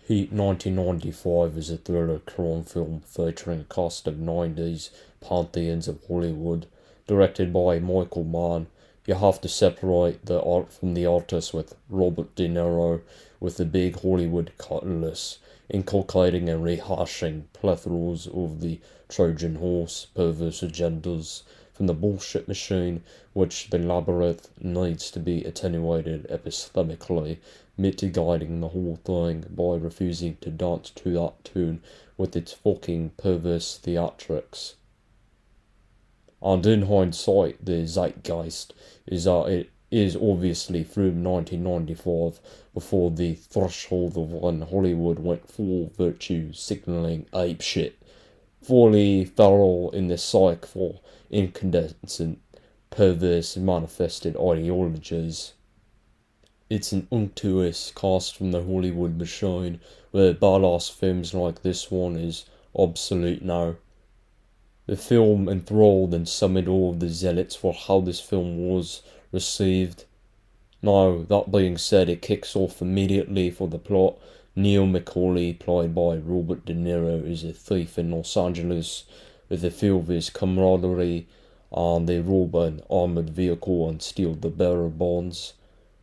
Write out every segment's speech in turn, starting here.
Heat 1995 is a thriller crime film featuring a cast of 90s pantheons of Hollywood, directed by Michael Mann. You have to separate the art from the artist with Robert De Niro with the big Hollywood catalyst, inculcating and rehashing plethoras of the Trojan horse perverse agendas from the bullshit machine, which the labyrinth needs to be attenuated epistemically, mitigating the whole thing by refusing to dance to that tune with its fucking perverse theatrics. And in hindsight, the zeitgeist is that it is obviously from 1995, before the threshold of when Hollywood went full virtue signalling apeshit, fully feral in the psyche for incandescent, perverse manifested ideologies. It's an unctuous cast from the Hollywood machine, where badass films like this one is obsolete now. The film enthralled and summoned all of the zealots for how this film was received. Now, that being said, it kicks off immediately for the plot. McCauley, played by Robert De Niro, is a thief in Los Angeles with a few of his camaraderie, and they rob an armored vehicle and steal the bearer bonds.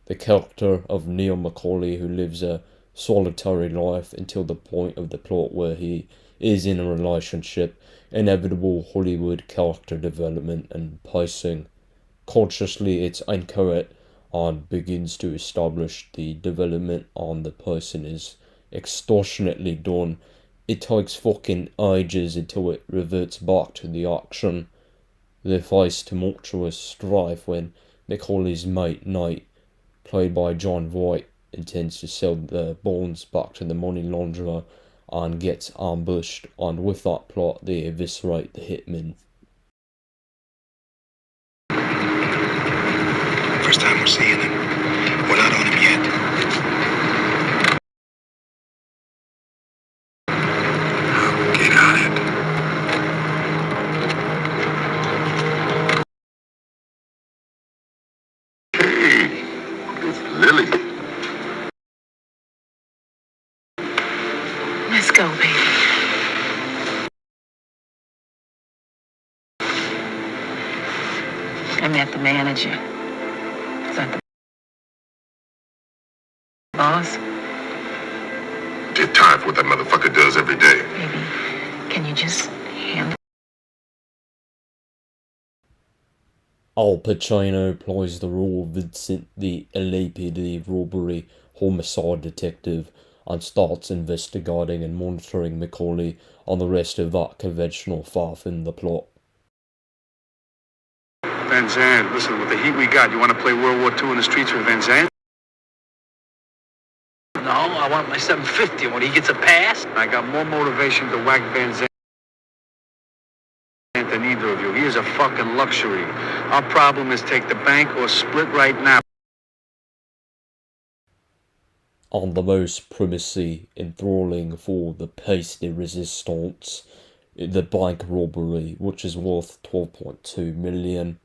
The character of McCauley, who lives a solitary life until the point of the plot where he is in a relationship, inevitable Hollywood character development and pacing. Consciously, it's incorrect and begins to establish the development on the person is extortionately done. It takes fucking ages until it reverts back to the action. They face tumultuous strife when McCauley's mate Nate, played by Jon Voight, intends to sell the bonds back to the money launderer and gets ambushed, and with that plot they eviscerate the hitman. First time we're seeing him. We're not on him yet. Get on it. Hey, it's Lily. Let's go, baby. I met the manager. Is that the boss? Get tired of what that motherfucker does every day. Baby, can you just handle? Al Pacino plays the role of Vincent, the LAPD robbery homicide detective, and starts investigating and monitoring McCauley and the rest of that conventional faff in the plot. Vincent, listen, with the heat we got, you want to play World War II in the streets with Vincent? No, I want my 750 when he gets a pass. I got more motivation to whack Vincent than either of you. He is a fucking luxury. Our problem is take the bank or split right now. On the most primacy enthralling for the piece de resistance, the bank robbery, which is worth 12.2 million.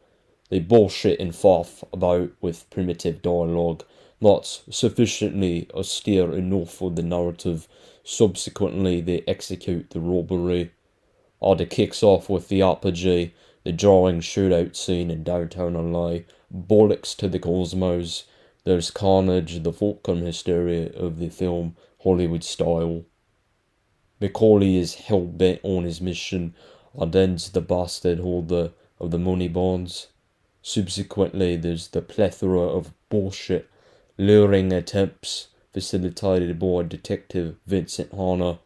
They bullshit and faff about with primitive dialogue, not sufficiently austere enough for the narrative. Subsequently, they execute the robbery. It kicks off with the apogee, the jarring shootout scene in downtown LA, bollocks to the cosmos. There's carnage, the fulcrum hysteria of the film, Hollywood style. McCauley is hell-bent on his mission and ends the bastard holder of the money bonds. Subsequently, there's the plethora of bullshit, luring attempts facilitated by Detective Vincent Hanna.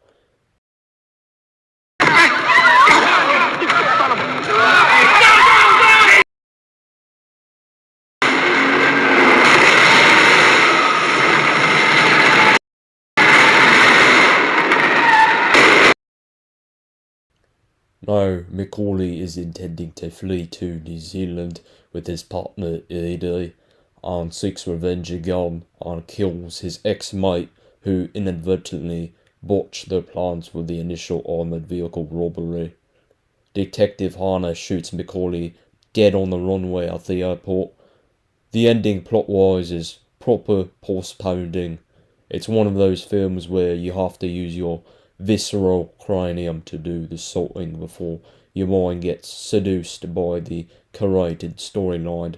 Now, McCauley is intending to flee to New Zealand with his partner Eady and seeks revenge again and kills his ex-mate who inadvertently botched their plans for the initial armoured vehicle robbery. Detective Hanna shoots McCauley dead on the runway at the airport. The ending plot-wise is proper post-pounding. It's one of those films where you have to use your visceral cranium to do the sorting before your mind gets seduced by the curated storyline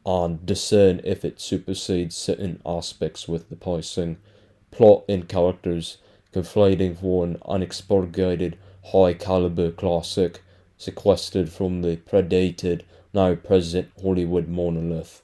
and discern if it supersedes certain aspects with the pacing, plot and characters, conflating for an unexpurgated high-caliber classic sequestered from the predated, now present Hollywood monolith.